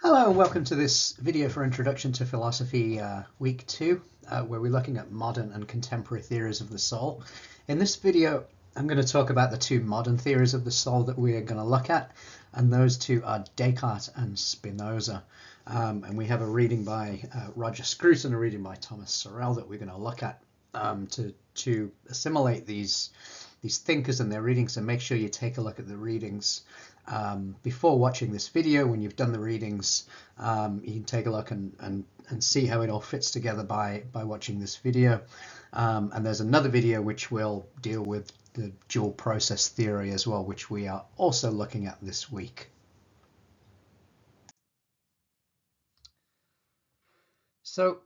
Hello and welcome to this video for Introduction to Philosophy Week 2, where we're looking at modern and contemporary theories of the soul. In this video, I'm going to talk about the two modern theories of the soul that we are going to look at, and those two are Descartes and Spinoza. And we have a reading by Roger Scruton and a reading by Thomas Sorel that we're going to look at to assimilate these thinkers and their readings, and make sure you take a look at the readings before watching this video. When you've done the readings, you can take a look and see how it all fits together by watching this video. And there's another video which will deal with the dual process theory as well, which we are also looking at this week. So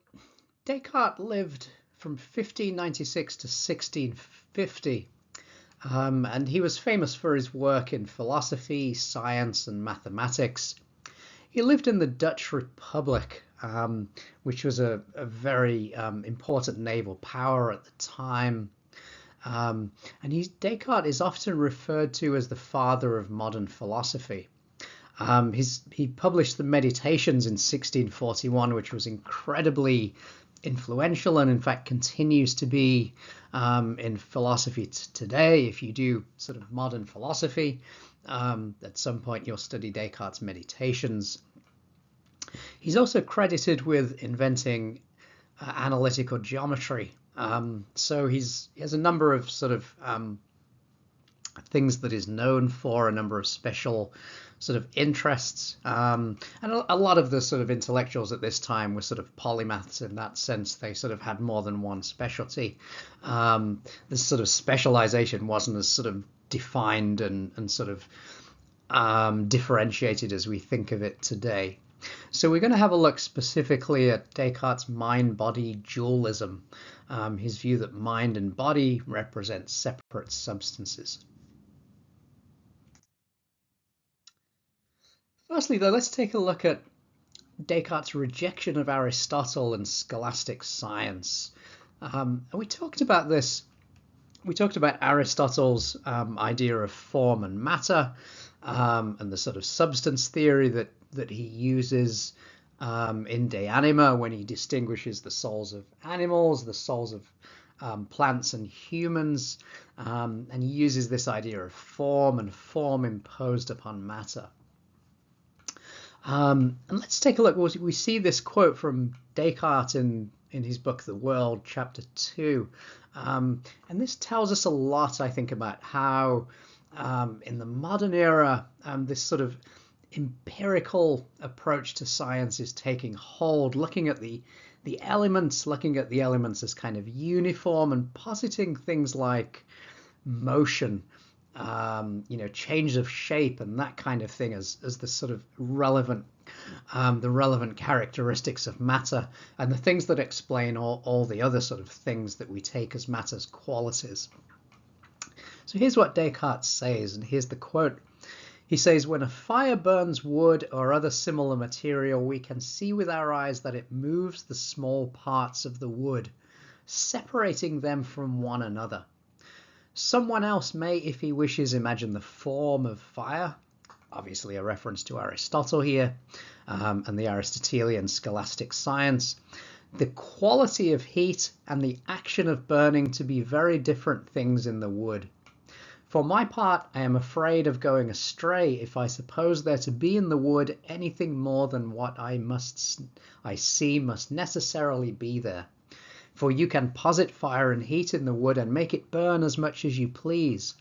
Descartes lived from 1596 to 1650. And he was famous for his work in philosophy, science, and mathematics. He lived in the Dutch Republic, which was a very important naval power at the time. And Descartes is often referred to as the father of modern philosophy. He published the Meditations in 1641, which was incredibly influential and in fact continues to be in philosophy today. If you do sort of modern philosophy, at some point you'll study Descartes' Meditations. He's also credited with inventing analytical geometry. So he has a number of sort of things that he's known for, a number of special sort of interests, and a lot of the sort of intellectuals at this time were sort of polymaths in that sense. They sort of had more than one specialty. This sort of specialization wasn't as sort of defined and sort of differentiated as we think of it today. So we're going to have a look specifically at Descartes' mind-body dualism, his view that mind and body represent separate substances. Firstly, though, let's take a look at Descartes' rejection of Aristotle and scholastic science. And we talked about this. We talked about Aristotle's idea of form and matter, and the sort of substance theory that he uses in De Anima when he distinguishes the souls of animals, the souls of plants and humans, and he uses this idea of form and form imposed upon matter. And let's take a look. We see this quote from Descartes in his book The World, chapter 2. And this tells us a lot, I think, about how in the modern era this sort of empirical approach to science is taking hold, looking at the elements as kind of uniform and positing things like motion, change of shape and that kind of thing as the sort of relevant characteristics of matter, and the things that explain all the other sort of things that we take as matter's qualities. So here's what Descartes says, and here's the quote. He says, "When a fire burns wood or other similar material, we can see with our eyes that it moves the small parts of the wood, separating them from one another. Someone else may, if he wishes, imagine the form of fire," obviously a reference to Aristotle here, and the Aristotelian scholastic science, "the quality of heat and the action of burning to be very different things in the wood. For my part, I am afraid of going astray if I suppose there to be in the wood anything more than what I see must necessarily be there. For you can posit fire and heat in the wood and make it burn as much as you please,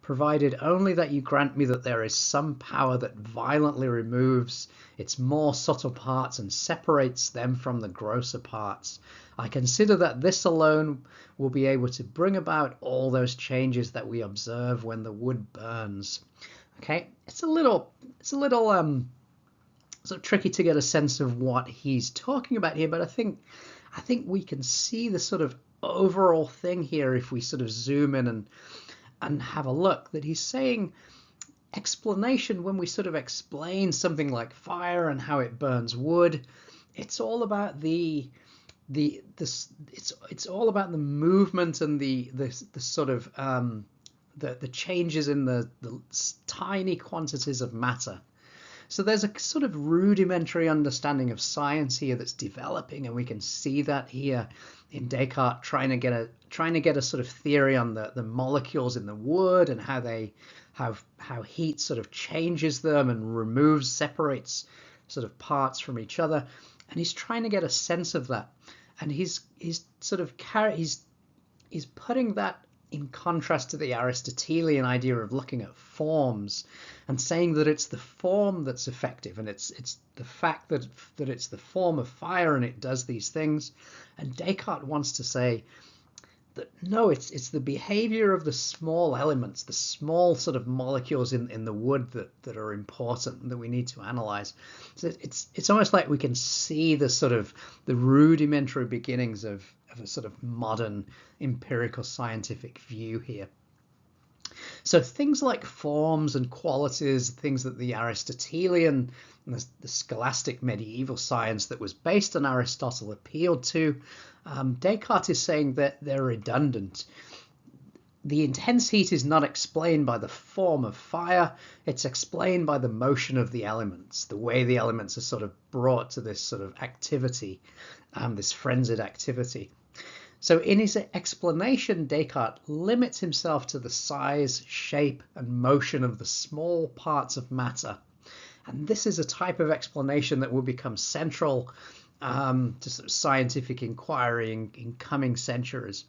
provided only that you grant me that there is some power that violently removes its more subtle parts and separates them from the grosser parts. I consider that this alone will be able to bring about all those changes that we observe when the wood burns." Okay, it's a little sort of tricky to get a sense of what he's talking about here, but I think we can see the sort of overall thing here if we sort of zoom in and have a look, that he's saying explanation, when we sort of explain something like fire and how it burns wood, it's all about it's all about the movement and the sort of the changes in the tiny quantities of matter. So there's a sort of rudimentary understanding of science here that's developing, and we can see that here in Descartes trying to get a sort of theory on the molecules in the wood and how heat sort of changes them and separates sort of parts from each other, and he's trying to get a sense of that, and he's putting that in contrast to the Aristotelian idea of looking at forms and saying that it's the form that's effective, and it's the fact that it's the form of fire and it does these things. And Descartes wants to say that no, it's the behavior of the small elements, the small sort of molecules in the wood that are important and that we need to analyze. So it's almost like we can see the rudimentary beginnings of a sort of modern empirical scientific view here. So things like forms and qualities, things that the Aristotelian and the scholastic medieval science that was based on Aristotle appealed to, Descartes is saying that they're redundant. The intense heat is not explained by the form of fire, it's explained by the motion of the elements, the way the elements are sort of brought to this sort of activity, this frenzied activity. So in his explanation, Descartes limits himself to the size, shape, and motion of the small parts of matter. And this is a type of explanation that will become central to sort of scientific inquiry in coming centuries.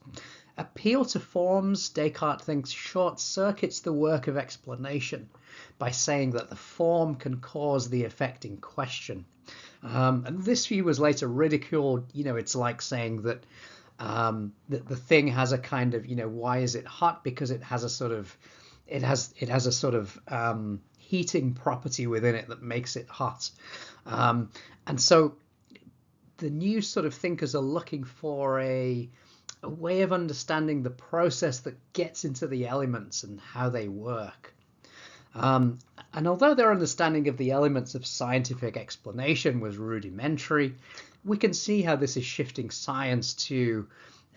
Appeal to forms, Descartes thinks, short-circuits the work of explanation by saying that the form can cause the effect in question. And this view was later ridiculed. It's like saying that the thing has a kind of, why is it hot? Because it has a sort of heating property within it that makes it hot. And so the new sort of thinkers are looking for a way of understanding the process that gets into the elements and how they work. And although their understanding of the elements of scientific explanation was rudimentary, we can see how this is shifting science to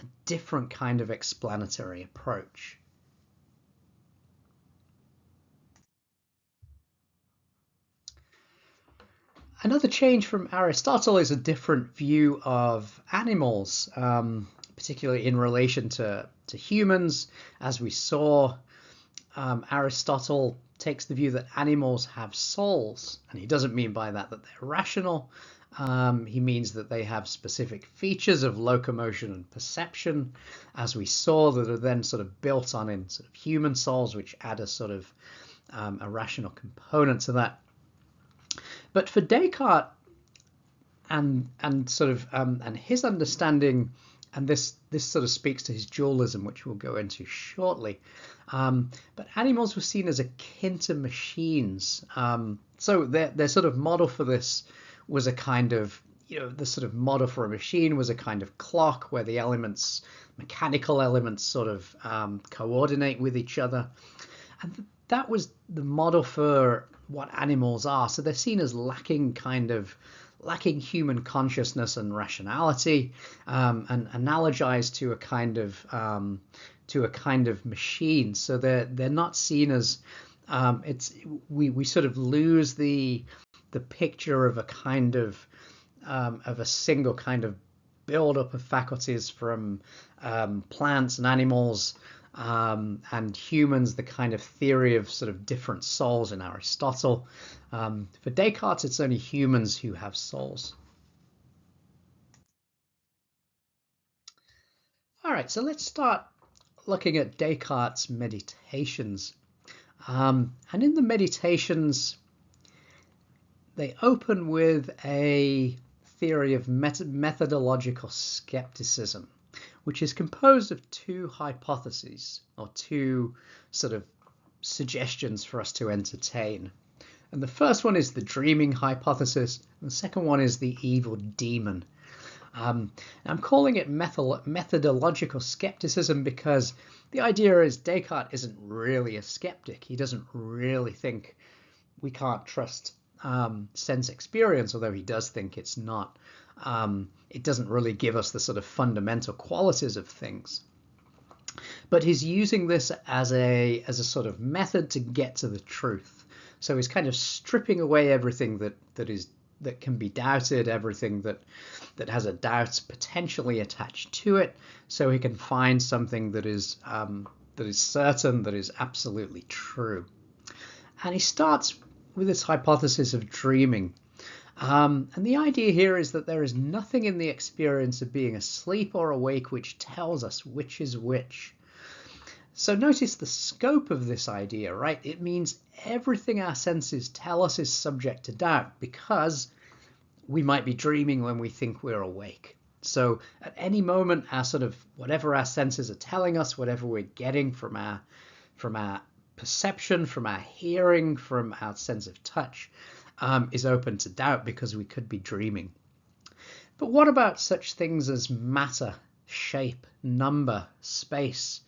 a different kind of explanatory approach. Another change from Aristotle is a different view of animals, particularly in relation to humans. As we saw, Aristotle takes the view that animals have souls, and he doesn't mean by that they're rational. He means that they have specific features of locomotion and perception, as we saw, that are then sort of built on in sort of human souls, which add a sort of a rational component to that. But for Descartes and his understanding, and this sort of speaks to his dualism, which we'll go into shortly. But animals were seen as akin to machines. So their sort of model for this was a kind of, the sort of model for a machine was a kind of clock where the elements, mechanical elements, sort of coordinate with each other. And that was the model for what animals are. So they're seen as lacking human consciousness and rationality, and analogized to a kind of machine. So they're not seen as we sort of lose the picture of a kind of a single kind of build up of faculties from plants and animals, and humans, the kind of theory of sort of different souls in Aristotle. For Descartes, it's only humans who have souls. All right, so let's start looking at Descartes' meditations. And in the meditations, they open with a theory of methodological skepticism, which is composed of two hypotheses, or two sort of suggestions for us to entertain. And the first one is the dreaming hypothesis, and the second one is the evil demon. I'm calling it methodological skepticism because the idea is Descartes isn't really a skeptic. He doesn't really think we can't trust sense experience, although he does think it's not. It doesn't really give us the sort of fundamental qualities of things. But he's using this as a sort of method to get to the truth. So he's kind of stripping away everything that can be doubted, everything that has a doubt potentially attached to it, so he can find something that is certain, that is absolutely true. And he starts with this hypothesis of dreaming. And the idea here is that there is nothing in the experience of being asleep or awake which tells us which is which. So notice the scope of this idea, right? It means everything our senses tell us is subject to doubt, because we might be dreaming when we think we're awake. So at any moment, our sort of whatever our senses are telling us, whatever we're getting from our perception, from our hearing, from our sense of touch, is open to doubt, because we could be dreaming. But what about such things as matter, shape, number, space,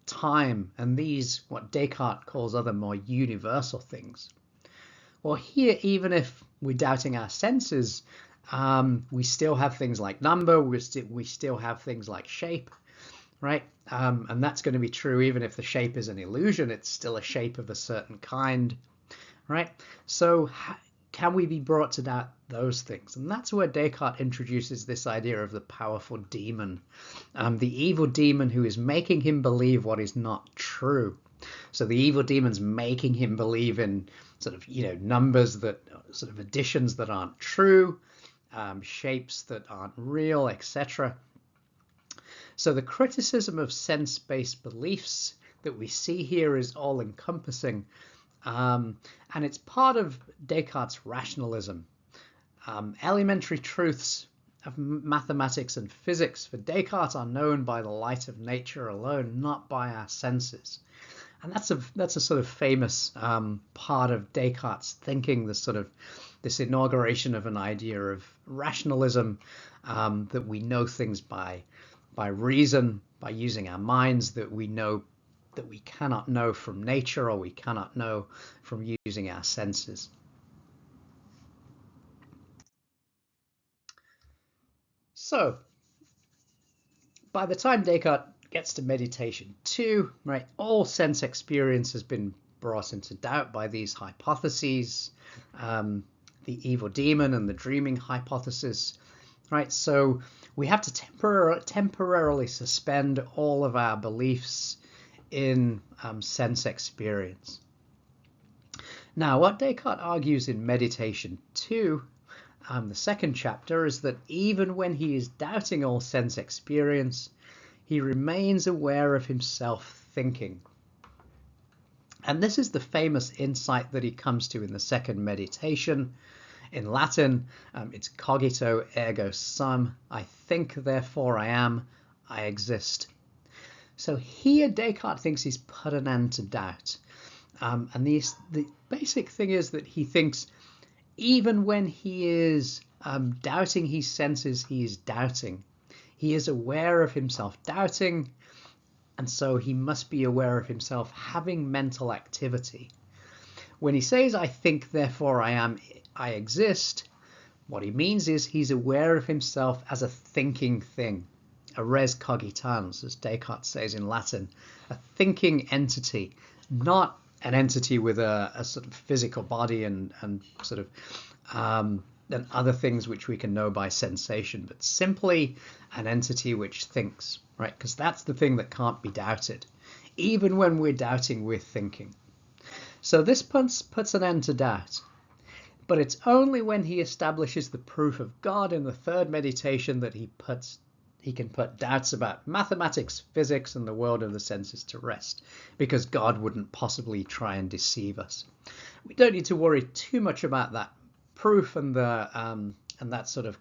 time, and these, what Descartes calls other more universal things? Well, here, even if we're doubting our senses, we still have things like number, we still have things like shape, right? And that's going to be true even if the shape is an illusion. It's still a shape of a certain kind, right? So can we be brought to doubt those things? And that's where Descartes introduces this idea of the powerful demon, the evil demon who is making him believe what is not true. So the evil demon's making him believe in sort of, numbers that sort of additions that aren't true, shapes that aren't real, etc. So the criticism of sense-based beliefs that we see here is all-encompassing, and it's part of Descartes' rationalism. Elementary truths of mathematics and physics for Descartes are known by the light of nature alone, not by our senses. And that's a sort of famous part of Descartes' thinking, this inauguration of an idea of rationalism, that we know things by reason, by using our minds, that we know that we cannot know from nature, or we cannot know from using our senses. So by the time Descartes gets to meditation 2, right, all sense experience has been brought into doubt by these hypotheses, the evil demon and the dreaming hypothesis, right? So we have to temporarily suspend all of our beliefs in sense experience. Now, what Descartes argues in Meditation 2, the second chapter, is that even when he is doubting all sense experience, he remains aware of himself thinking. And this is the famous insight that he comes to in the second meditation. In Latin, it's cogito ergo sum. I think, therefore I am, I exist. So here Descartes thinks he's put an end to doubt. And the basic thing is that he thinks even when he is doubting his senses, he is doubting. He is aware of himself doubting, and so he must be aware of himself having mental activity. When he says, I think, therefore I am, I exist, what he means is he's aware of himself as a thinking thing, a res cogitans, as Descartes says in Latin, a thinking entity, not an entity with a sort of physical body and sort of and other things which we can know by sensation, but simply an entity which thinks, right? Because that's the thing that can't be doubted. Even when we're doubting, we're thinking. So this puts an end to doubt. But it's only when he establishes the proof of God in the third meditation that he can put doubts about mathematics, physics, and the world of the senses to rest, because God wouldn't possibly try and deceive us. We don't need to worry too much about that proof and that sort of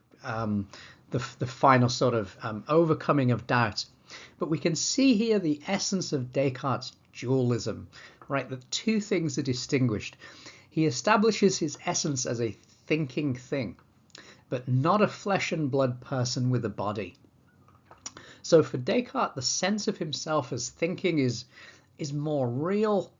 the final sort of overcoming of doubt. But we can see here the essence of Descartes' dualism, right? The two things are distinguished. He establishes his essence as a thinking thing, but not a flesh and blood person with a body. So for Descartes, the sense of himself as thinking is more real.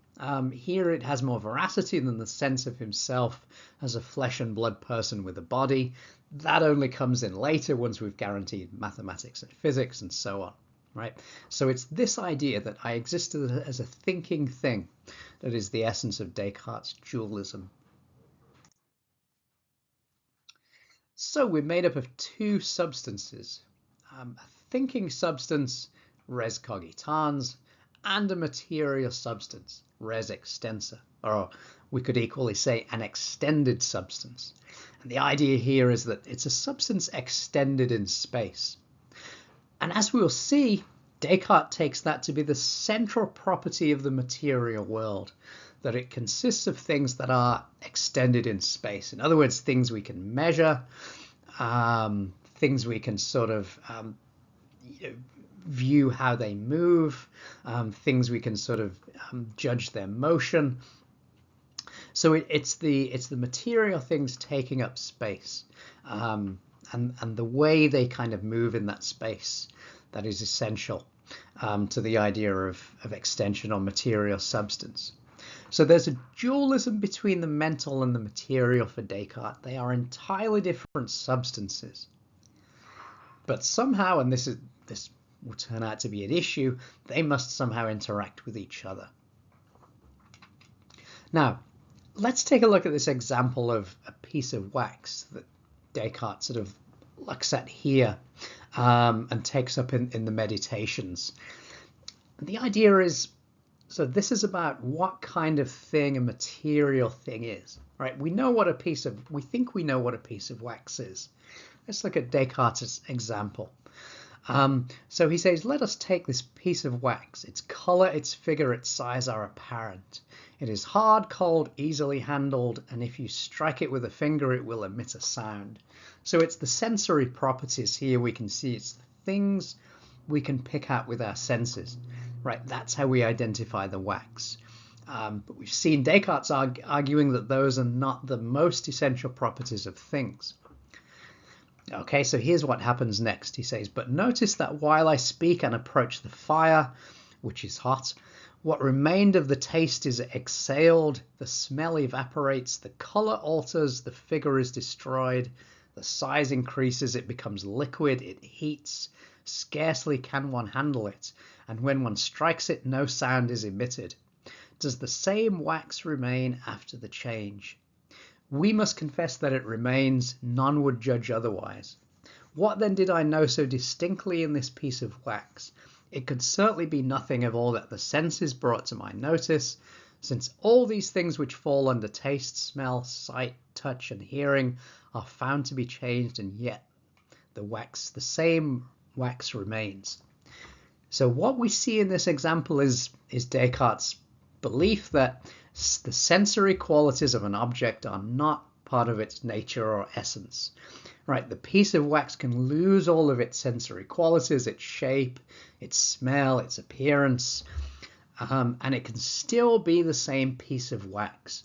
Here it has more veracity than the sense of himself as a flesh and blood person with a body. That only comes in later, once we've guaranteed mathematics and physics and so on, right? So it's this idea that I exist as a thinking thing that is the essence of Descartes' dualism. So we're made up of two substances, a thinking substance, res cogitans, and a material substance, res extensa, or we could equally say an extended substance. And the idea here is that it's a substance extended in space. And as we'll see, Descartes takes that to be the central property of the material world, that it consists of things that are extended in space. In other words, things we can measure, things we can sort of view how they move, things we can sort of judge their motion. So it's the material things taking up space, and the way they kind of move in that space that is essential to the idea of extension or material substance. So there's a dualism between the mental and the material for Descartes. They are entirely different substances. But somehow, and this will turn out to be an issue, they must somehow interact with each other. Now, let's take a look at this example of a piece of wax that Descartes sort of looks at here and takes up in the Meditations. The idea is, so this is about what kind of thing a material thing is, right? We think we know what a piece of wax is. Let's look at Descartes' example. So he says, let us take this piece of wax. Its color, its figure, its size are apparent. It is hard, cold, easily handled, and if you strike it with a finger, it will emit a sound. So it's the sensory properties here we can see. It's the things we can pick out with our senses, right? That's how we identify the wax. But we've seen Descartes arguing that those are not the most essential properties of things. Okay, so here's what happens next. He says, but notice that while I speak and approach the fire, which is hot, what remained of the taste is exhaled, the smell evaporates, the color alters, the figure is destroyed, the size increases, it becomes liquid, it heats, scarcely can one handle it, and when one strikes it, no sound is emitted. Does the same wax remain after the change? We must confess that it remains, none would judge otherwise. What then did I know so distinctly in this piece of wax? It could certainly be nothing of all that the senses brought to my notice, since all these things which fall under taste, smell, sight, touch, and hearing are found to be changed, and yet the same wax remains. So what we see in this example is Descartes' belief that the sensory qualities of an object are not part of its nature or essence. Right, the piece of wax can lose all of its sensory qualities, its shape, its smell, its appearance, and it can still be the same piece of wax.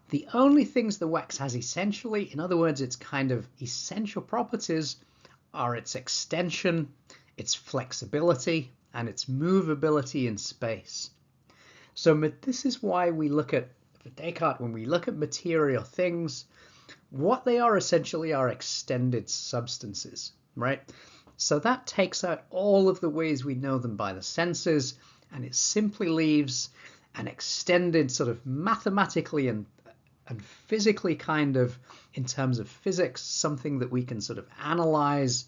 The only things the wax has essentially, in other words, its kind of essential properties, are its extension, its flexibility, and its movability in space. So this is why we look at, for Descartes, when we look at material things, what they are essentially are extended substances, right? So that takes out all of the ways we know them by the senses, and it simply leaves an extended sort of mathematically and physically kind of, in terms of physics, something that we can sort of analyze,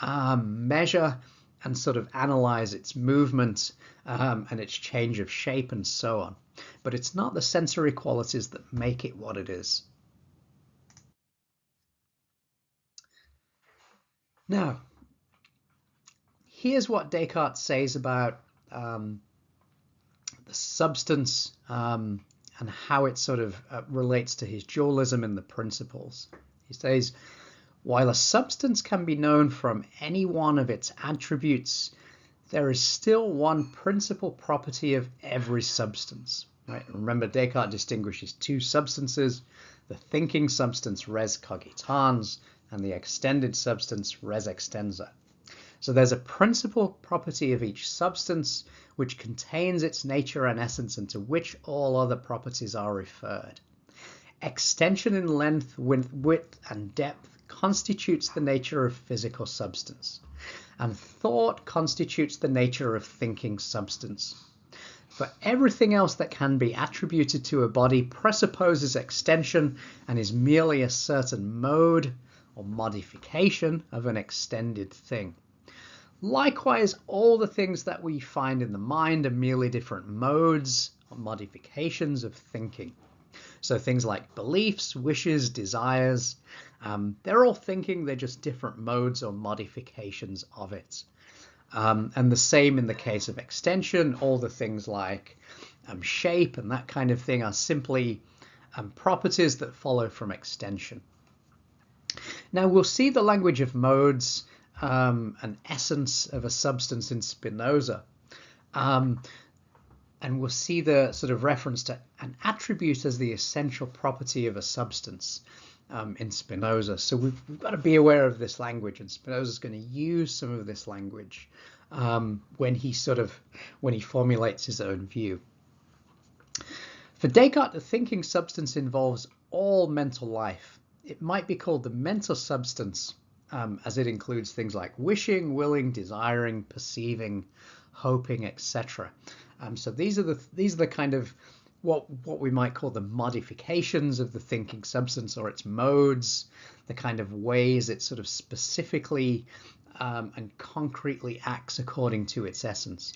measure, and sort of analyze its movement and its change of shape and so on. But it's not the sensory qualities that make it what it is. Now, here's what Descartes says about the substance and how it sort of relates to his dualism in the Principles. He says, while a substance can be known from any one of its attributes, there is still one principal property of every substance. Right? Remember, Descartes distinguishes two substances, the thinking substance res cogitans and the extended substance res extensa. So there's a principal property of each substance which contains its nature and essence and to which all other properties are referred. Extension in length, width, and depth constitutes the nature of physical substance. and thought constitutes the nature of thinking substance. For everything else that can be attributed to a body presupposes extension and is merely a certain mode or modification of an extended thing. Likewise, all the things that we find in the mind are merely different modes or modifications of thinking. So things like beliefs, wishes, desires, they're all thinking, they're just different modes or modifications of it. And the same in the case of extension. All the things like shape and that kind of thing are simply properties that follow from extension. Now we'll see the language of modes, an essence of a substance in Spinoza. And we'll see the sort of reference to an attribute as the essential property of a substance in Spinoza. So we've got to be aware of this language, and Spinoza's going to use some of this language when he formulates his own view. For Descartes, the thinking substance involves all mental life. It might be called the mental substance, as it includes things like wishing, willing, desiring, perceiving, hoping, etc. So these are the kind of what we might call the modifications of the thinking substance, or its modes, the kind of ways it sort of specifically and concretely acts according to its essence.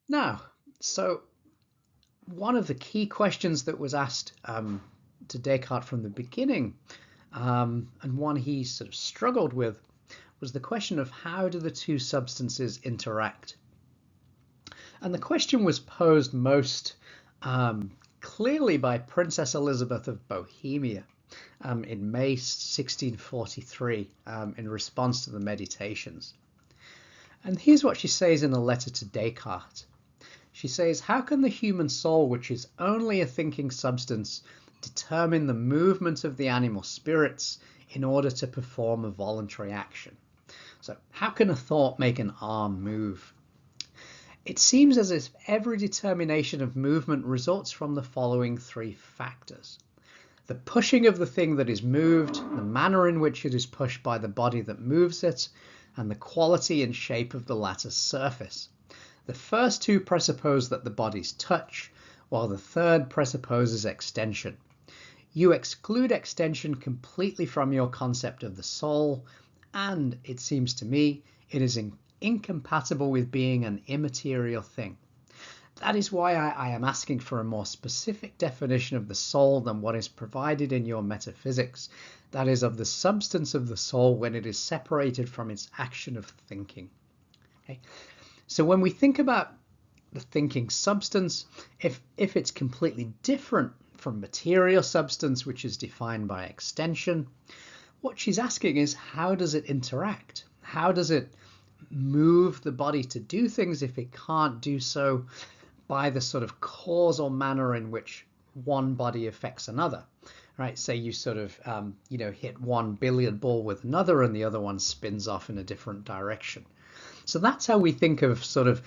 Now, so one of the key questions that was asked to Descartes from the beginning, and one he sort of struggled with, was the question of how do the two substances interact? And the question was posed most clearly by Princess Elizabeth of Bohemia in May 1643 in response to the Meditations. And here's what she says in a letter to Descartes. She says, "How can the human soul, which is only a thinking substance, determine the movement of the animal spirits in order to perform a voluntary action?" So how can a thought make an arm move? It seems as if every determination of movement results from the following three factors: the pushing of the thing that is moved, the manner in which it is pushed by the body that moves it, and the quality and shape of the latter's surface. The first two presuppose that the bodies touch, while the third presupposes extension. You exclude extension completely from your concept of the soul, and, it seems to me, it is incompatible with being an immaterial thing. That is why I am asking for a more specific definition of the soul than what is provided in your metaphysics, that is, of the substance of the soul when it is separated from its action of thinking. Okay? So when we think about the thinking substance, if it's completely different from material substance, which is defined by extension, what she's asking is, how does it interact? How does it move the body to do things if it can't do so by the sort of causal manner in which one body affects another? Right? Say you sort of hit one billiard ball with another, and the other one spins off in a different direction. So that's how we think of sort of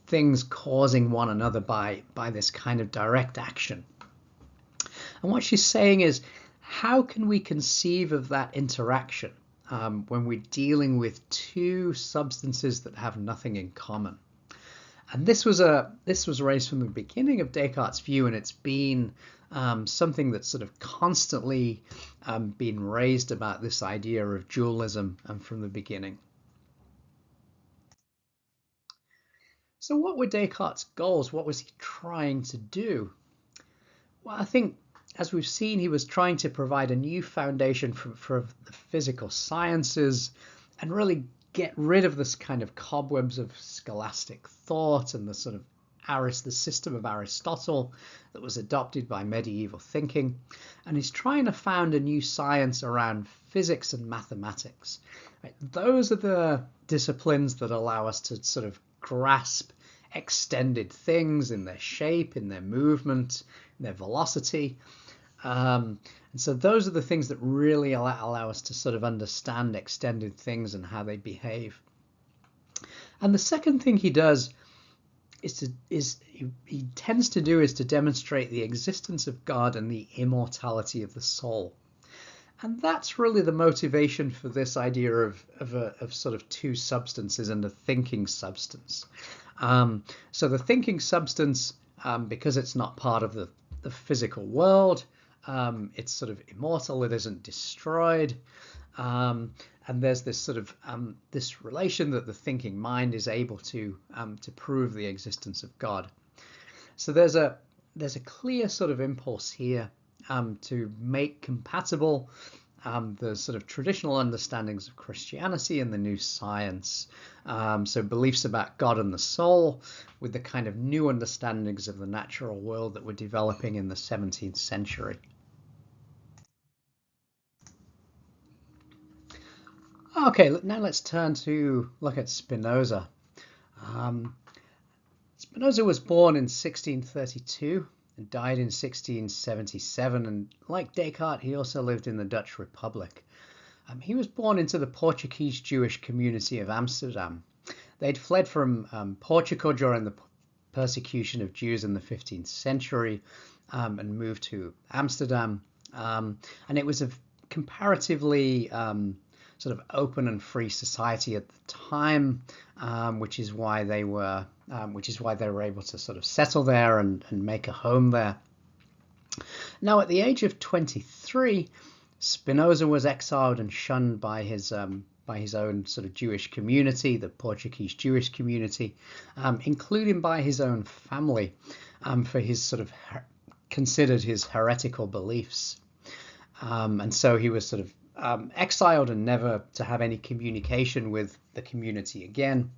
things causing one another by this kind of direct action. And what she's saying is, how can we conceive of that interaction when we're dealing with two substances that have nothing in common? And this was raised from the beginning of Descartes' view, and it's been something that's sort of constantly been raised about this idea of dualism from the beginning. So what were Descartes' goals? What was he trying to do? Well, I think, as we've seen, he was trying to provide a new foundation for the physical sciences and really get rid of this kind of cobwebs of scholastic thought and the sort of the system of Aristotle that was adopted by medieval thinking. And he's trying to found a new science around physics and mathematics. Right? Those are the disciplines that allow us to sort of grasp extended things in their shape, in their movement, in their velocity. And so those are the things that really allow us to sort of understand extended things and how they behave. And the second thing he does he tends to demonstrate the existence of God and the immortality of the soul. And that's really the motivation for this idea of sort of two substances and a thinking substance. So the thinking substance, because it's not part of the physical world, it's sort of immortal, it isn't destroyed. And there's this sort of this relation that the thinking mind is able to prove the existence of God. So there's a clear sort of impulse here to make compatible the sort of traditional understandings of Christianity and the new science. So beliefs about God and the soul with the kind of new understandings of the natural world that were developing in the 17th century. Okay, now let's turn to look at Spinoza. Spinoza was born in 1632 and died in 1677, and like Descartes, he also lived in the Dutch Republic. He was born into the Portuguese Jewish community of Amsterdam. They'd fled from Portugal during the persecution of Jews in the 15th century and moved to Amsterdam. And it was a comparatively sort of open and free society at the time, which is why they were able to sort of settle there and make a home there. Now, at the age of 23, Spinoza was exiled and shunned by his own sort of Jewish community, the Portuguese Jewish community, including by his own family, for his sort of considered his heretical beliefs. And so he was sort of exiled and never to have any communication with the community again.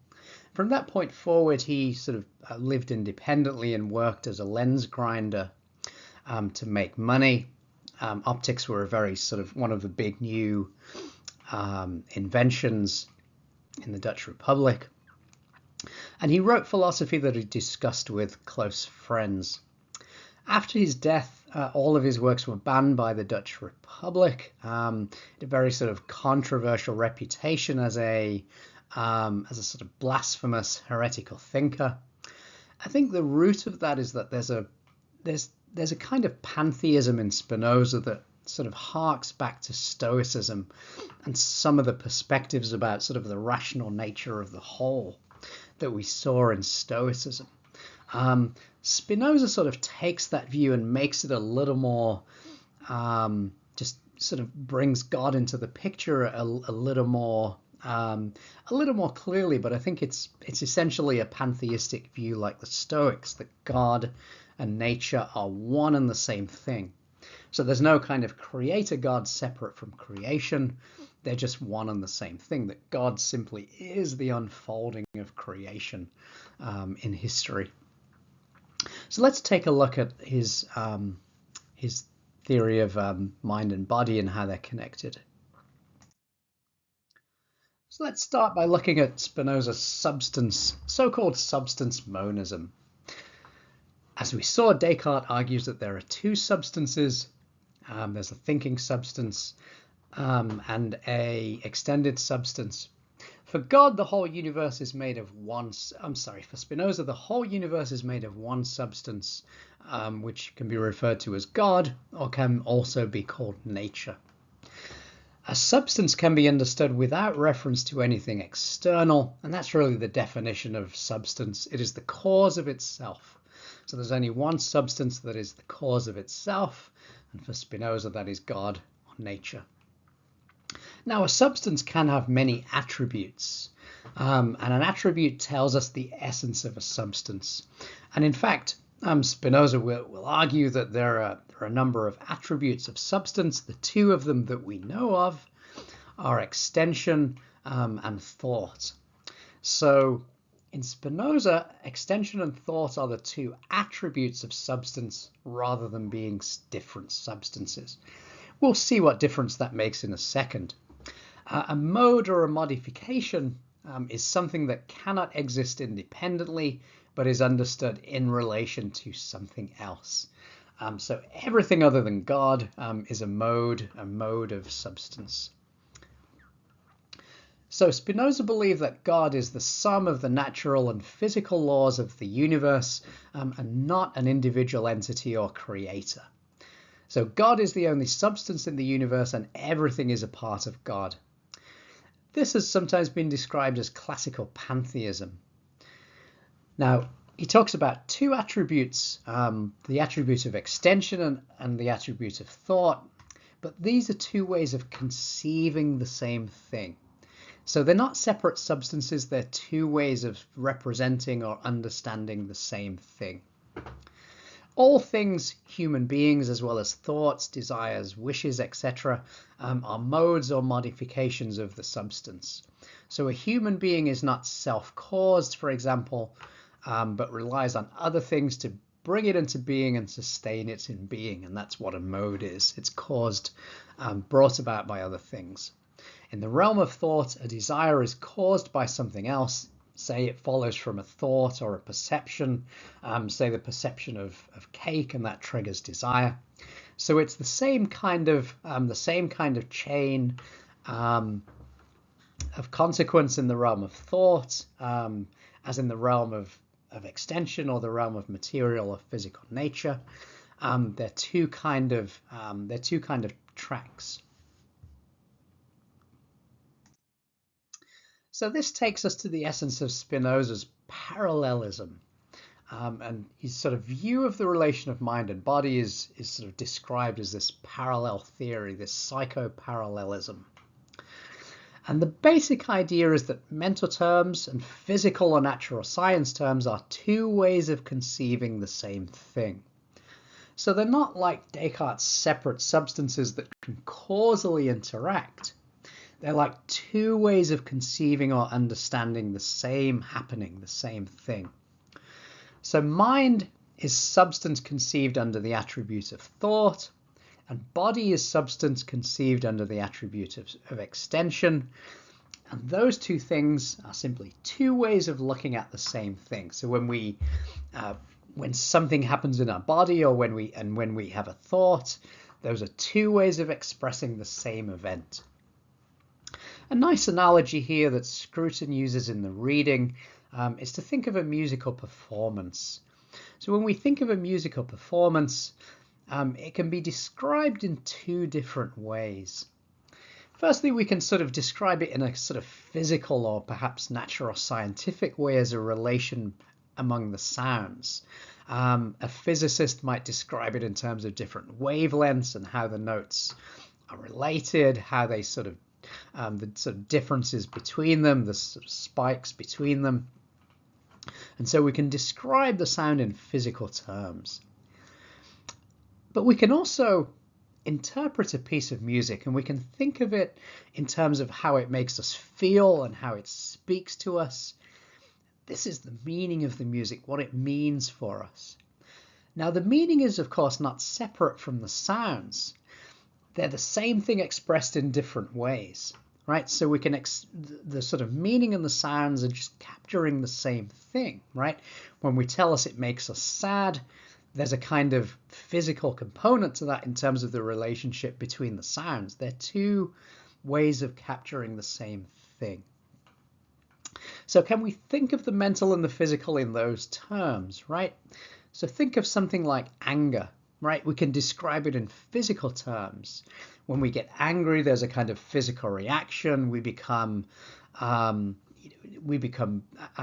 From that point forward, he sort of lived independently and worked as a lens grinder to make money. Optics were a very sort of one of the big new inventions in the Dutch Republic. And he wrote philosophy that he discussed with close friends. After his death, all of his works were banned by the Dutch Republic. A very sort of controversial reputation as a sort of blasphemous heretical thinker. I think the root of that is that there's a kind of pantheism in Spinoza that sort of harks back to Stoicism and some of the perspectives about sort of the rational nature of the whole that we saw in Stoicism. Spinoza sort of takes that view and makes it a little more, just sort of brings God into the picture a little more clearly. But I think it's essentially a pantheistic view, like the Stoics, that God and nature are one and the same thing. So there's no kind of creator God separate from creation. They're just one and the same thing, that God simply is the unfolding of creation in history. So let's take a look at his theory of mind and body and how they're connected. So let's start by looking at Spinoza's so-called substance monism. As we saw, Descartes argues that there are two substances. There's a thinking substance and a extended substance. For God, the whole universe is made of one. For Spinoza, the whole universe is made of one substance, which can be referred to as God, or can also be called nature. A substance can be understood without reference to anything external, and that's really the definition of substance. It is the cause of itself. So there's only one substance that is the cause of itself, and for Spinoza, that is God or nature. Now, a substance can have many attributes, and an attribute tells us the essence of a substance. And in fact, Spinoza will argue that there are a number of attributes of substance. The two of them that we know of are extension and thought. So in Spinoza, extension and thought are the two attributes of substance rather than being different substances. We'll see what difference that makes in a second. A mode or a modification is something that cannot exist independently, but is understood in relation to something else. So everything other than God is a mode of substance. So Spinoza believed that God is the sum of the natural and physical laws of the universe, and not an individual entity or creator. So God is the only substance in the universe and everything is a part of God. This has sometimes been described as classical pantheism. Now, he talks about two attributes, the attribute of extension and the attribute of thought, but these are two ways of conceiving the same thing. So they're not separate substances, they're two ways of representing or understanding the same thing. All things, human beings, as well as thoughts, desires, wishes, etc., are modes or modifications of the substance. So a human being is not self-caused, for example, but relies on other things to bring it into being and sustain it in being. And that's what a mode is. It's caused, brought about by other things. In the realm of thought, a desire is caused by something else. Say it follows from a thought or a perception, say the perception of cake, and that triggers desire. So it's the same kind of chain of consequence in the realm of thought, as in the realm of extension or the realm of material or physical nature. They're two kind of tracks. So this takes us to the essence of Spinoza's parallelism. And his sort of view of the relation of mind and body is sort of described as this parallel theory, this psychoparallelism. And the basic idea is that mental terms and physical or natural science terms are two ways of conceiving the same thing. So they're not like Descartes' separate substances that can causally interact. They're like two ways of conceiving or understanding the same happening, the same thing. So mind is substance conceived under the attribute of thought, and body is substance conceived under the attribute of extension. And those two things are simply two ways of looking at the same thing. So when something happens in our body, or when we have a thought, those are two ways of expressing the same event. A nice analogy here that Scruton uses in the reading is to think of a musical performance. So when we think of a musical performance, it can be described in two different ways. Firstly, we can sort of describe it in a sort of physical or perhaps natural scientific way as a relation among the sounds. A physicist might describe it in terms of different wavelengths and how the notes are related, how they sort of the sort of differences between them, the sort of spikes between them. And so we can describe the sound in physical terms. But we can also interpret a piece of music, and we can think of it in terms of how it makes us feel and how it speaks to us. This is the meaning of the music, what it means for us. Now, the meaning is, of course, not separate from the sounds. They're the same thing expressed in different ways, right? So we can, the sort of meaning and the sounds are just capturing the same thing, right? When we tell us it makes us sad, there's a kind of physical component to that in terms of the relationship between the sounds. They're two ways of capturing the same thing. So can we think of the mental and the physical in those terms, right? So think of something like anger. Right, we can describe it in physical terms. When we get angry, there's a kind of physical reaction. Our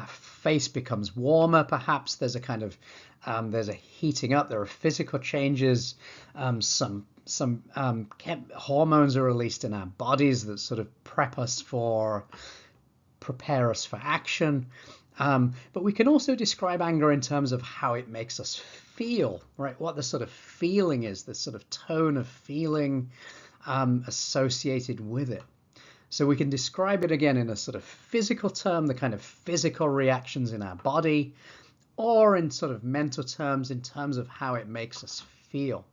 face becomes warmer, perhaps. There's a kind of, there's a heating up. There are physical changes. Some hormones are released in our bodies that sort of prepare us for action. But we can also describe anger in terms of how it makes us feel, right? What the sort of feeling is, the sort of tone of feeling associated with it. So we can describe it again in a sort of physical term, the kind of physical reactions in our body, or in sort of mental terms, in terms of how it makes us feel.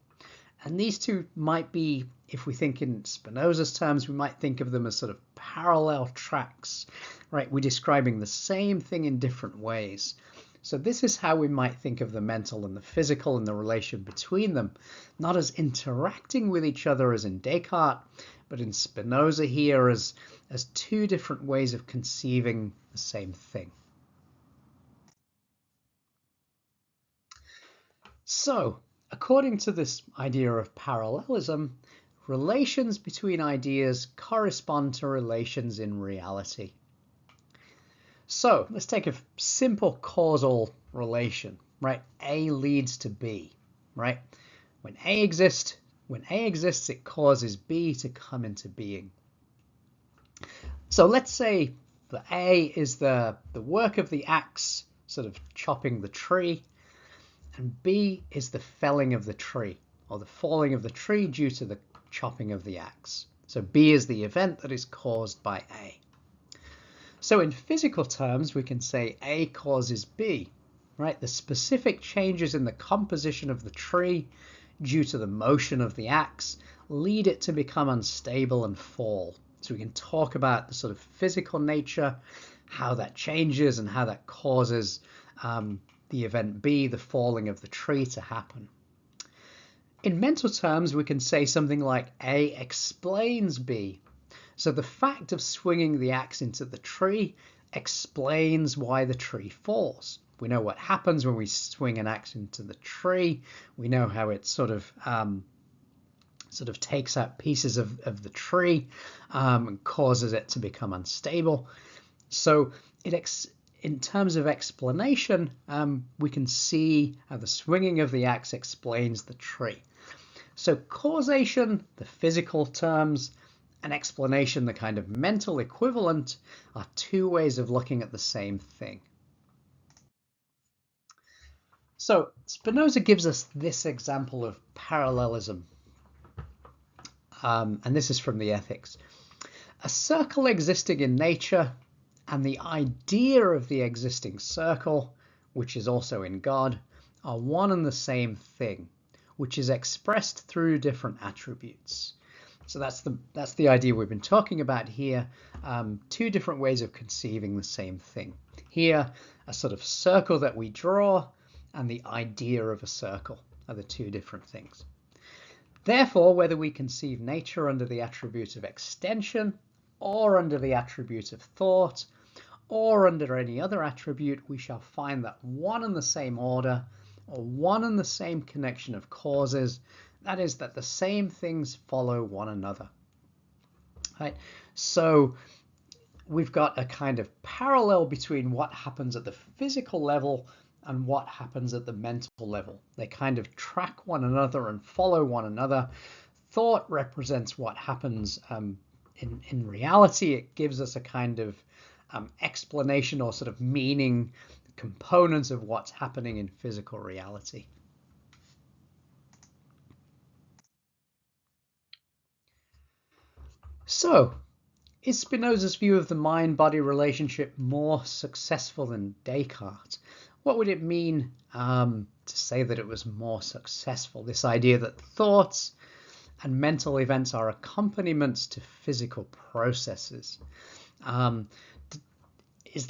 And these two might be, if we think in Spinoza's terms, we might think of them as sort of parallel tracks, right? We're describing the same thing in different ways. So this is how we might think of the mental and the physical and the relation between them, not as interacting with each other as in Descartes, but in Spinoza here as two different ways of conceiving the same thing. So according to this idea of parallelism, relations between ideas correspond to relations in reality. So let's take a simple causal relation, right? A leads to B, right? When A exists, it causes B to come into being. So let's say that A is the work of the axe, sort of chopping the tree, and B is the felling of the tree, or the falling of the tree due to the chopping of the axe. So B is the event that is caused by A. So in physical terms, we can say A causes B, right? The specific changes in the composition of the tree due to the motion of the axe lead it to become unstable and fall. So we can talk about the sort of physical nature, how that changes and how that causes the event B, the falling of the tree, to happen. In mental terms, we can say something like A explains B. So the fact of swinging the axe into the tree explains why the tree falls. We know what happens when we swing an axe into the tree. We know how it sort of takes out pieces of the tree and causes it to become unstable. So in terms of explanation, we can see how the swinging of the axe explains the tree. So causation, the physical terms, and explanation, the kind of mental equivalent, are two ways of looking at the same thing. So Spinoza gives us this example of parallelism, and this is from the Ethics. A circle existing in nature and the idea of the existing circle, which is also in God, are one and the same thing, which is expressed through different attributes. So that's the idea we've been talking about here. Two different ways of conceiving the same thing. Here, a sort of circle that we draw and the idea of a circle are the two different things. Therefore, whether we conceive nature under the attribute of extension or under the attribute of thought or under any other attribute, we shall find that one and the same order or one and the same connection of causes, that is, that the same things follow one another. Right? So we've got a kind of parallel between what happens at the physical level and what happens at the mental level. They kind of track one another and follow one another. Thought represents what happens in reality. It gives us a kind of explanation or sort of meaning, components of what's happening in physical reality. So, is Spinoza's view of the mind-body relationship more successful than Descartes? What would it mean to say that it was more successful? This idea that thoughts and mental events are accompaniments to physical processes. Is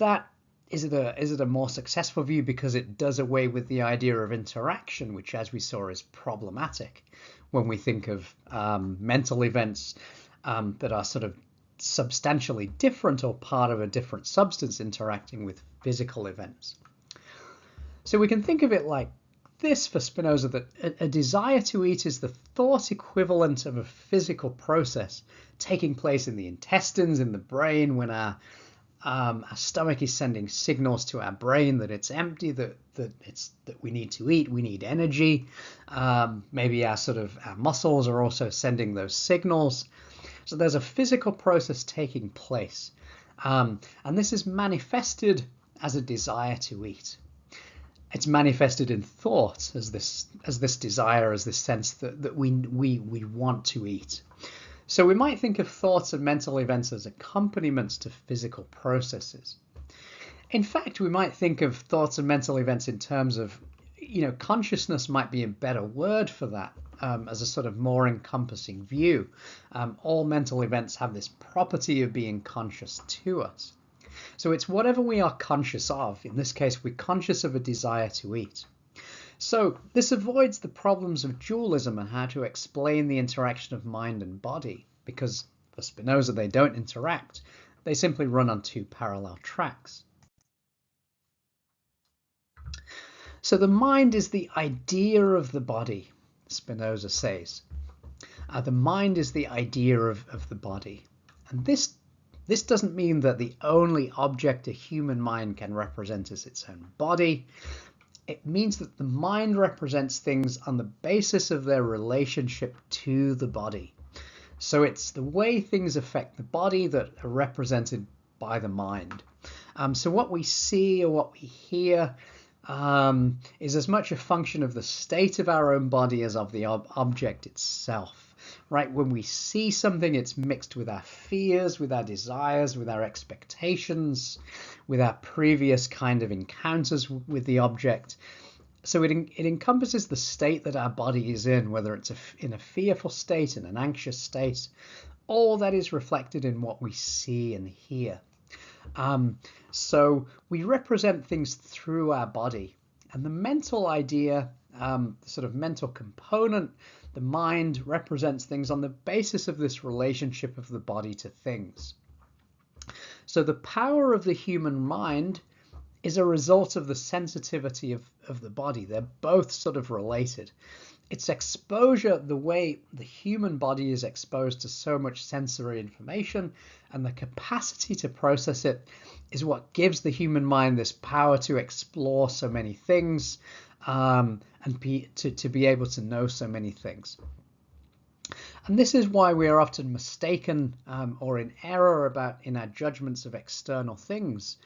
it a more successful view because it does away with the idea of interaction, which, as we saw, is problematic when we think of mental events that are sort of substantially different or part of a different substance interacting with physical events? So we can think of it like this for Spinoza, that a desire to eat is the thought equivalent of a physical process taking place in the intestines, in the brain, when our stomach is sending signals to our brain that it's empty, that we need to eat, we need energy. Maybe our muscles are also sending those signals. So there's a physical process taking place, and this is manifested as a desire to eat. It's manifested in thought as this desire, as this sense that we want to eat. So we might think of thoughts and mental events as accompaniments to physical processes. In fact, we might think of thoughts and mental events in terms of, consciousness might be a better word for that, as a sort of more encompassing view. All mental events have this property of being conscious to us. So it's whatever we are conscious of. In this case, we're conscious of a desire to eat. So this avoids the problems of dualism and how to explain the interaction of mind and body, because for Spinoza, they don't interact. They simply run on two parallel tracks. So the mind is the idea of the body, Spinoza says. The mind is the idea of the body. And this doesn't mean that the only object a human mind can represent is its own body. It means that the mind represents things on the basis of their relationship to the body. So it's the way things affect the body that are represented by the mind. So what we see or what we hear is as much a function of the state of our own body as of the object itself. Right? When we see something, it's mixed with our fears, with our desires, with our expectations, with our previous kind of encounters with the object. So it encompasses the state that our body is in, whether it's in a fearful state, in an anxious state. All that is reflected in what we see and hear. So we represent things through our body. And the mental idea, the sort of mental component, the mind represents things on the basis of this relationship of the body to things. So the power of the human mind is a result of the sensitivity of the body. They're both sort of related. Its exposure, the way the human body is exposed to so much sensory information and the capacity to process it is what gives the human mind this power to explore so many things and to be able to know so many things. And this is why we are often mistaken or in error in our judgments of external things,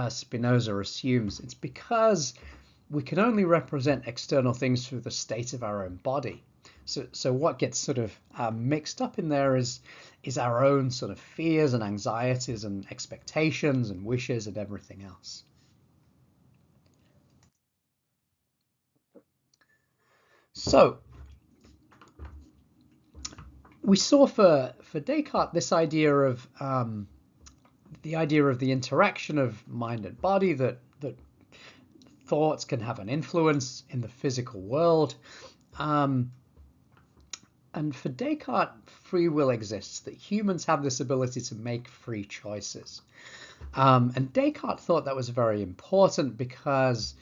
Spinoza assumes. It's because we can only represent external things through the state of our own body. So what gets sort of mixed up in there is our own sort of fears and anxieties and expectations and wishes and everything else. So we saw for Descartes this idea of the interaction of mind and body, that thoughts can have an influence in the physical world. And for Descartes, free will exists, that humans have this ability to make free choices. And Descartes thought that was very important because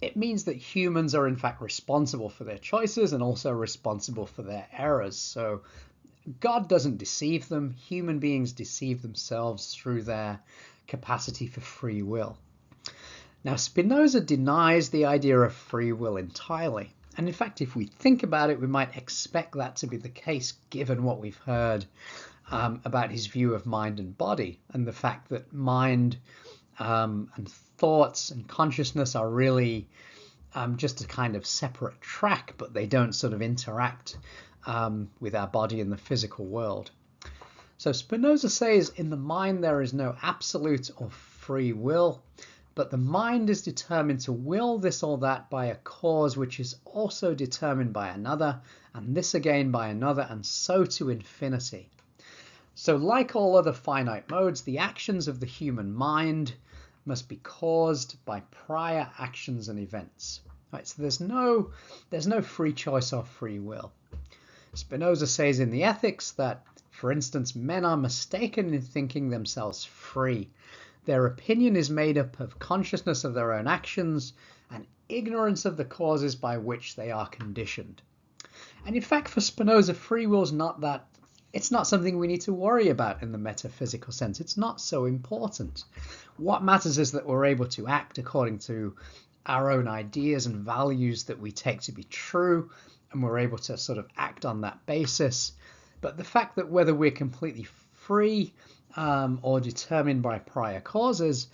it means that humans are in fact responsible for their choices and also responsible for their errors. So God doesn't deceive them. Human beings deceive themselves through their capacity for free will. Now, Spinoza denies the idea of free will entirely. And in fact, if we think about it, we might expect that to be the case, given what we've heard about his view of mind and body, and the fact that mind and thoughts and consciousness are really just a kind of separate track, but they don't sort of interact with our body in the physical world. So Spinoza says in the mind there is no absolute or free will, but the mind is determined to will this or that by a cause which is also determined by another, and this again by another, and so to infinity. So like all other finite modes, the actions of the human mind must be caused by prior actions and events. Right, so there's no free choice or free will. Spinoza says in the Ethics that, for instance, men are mistaken in thinking themselves free. Their opinion is made up of consciousness of their own actions and ignorance of the causes by which they are conditioned. And in fact, for Spinoza, free will is it's not something we need to worry about in the metaphysical sense. It's not so important. What matters is that we're able to act according to our own ideas and values that we take to be true, and we're able to sort of act on that basis. But the fact that whether we're completely free or determined by prior causes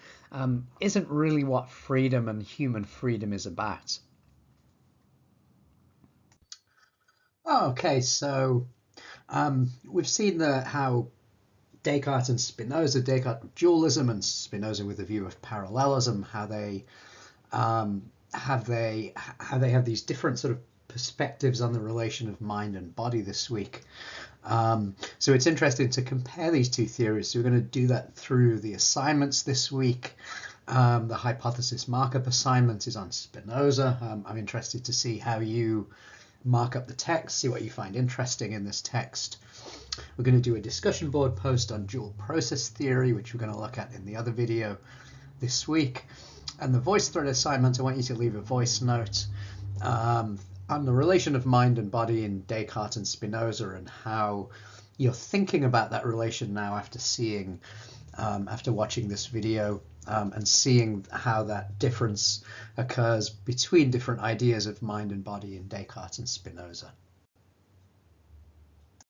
isn't really what freedom and human freedom is about. Okay, so we've seen how Descartes and Spinoza, Descartes dualism and Spinoza with a view of parallelism, how they have these different sort of perspectives on the relation of mind and body this week. So it's interesting to compare these two theories. So we're going to do that through the assignments this week. The hypothesis markup assignment is on Spinoza. I'm interested to see how you mark up the text, see what you find interesting in this text. We're going to do a discussion board post on dual process theory, which we're going to look at in the other video this week. And the voice thread assignment, I want you to leave a voice note on the relation of mind and body in Descartes and Spinoza, and how you're thinking about that relation now after seeing, after watching this video, and seeing how that difference occurs between different ideas of mind and body in Descartes and Spinoza.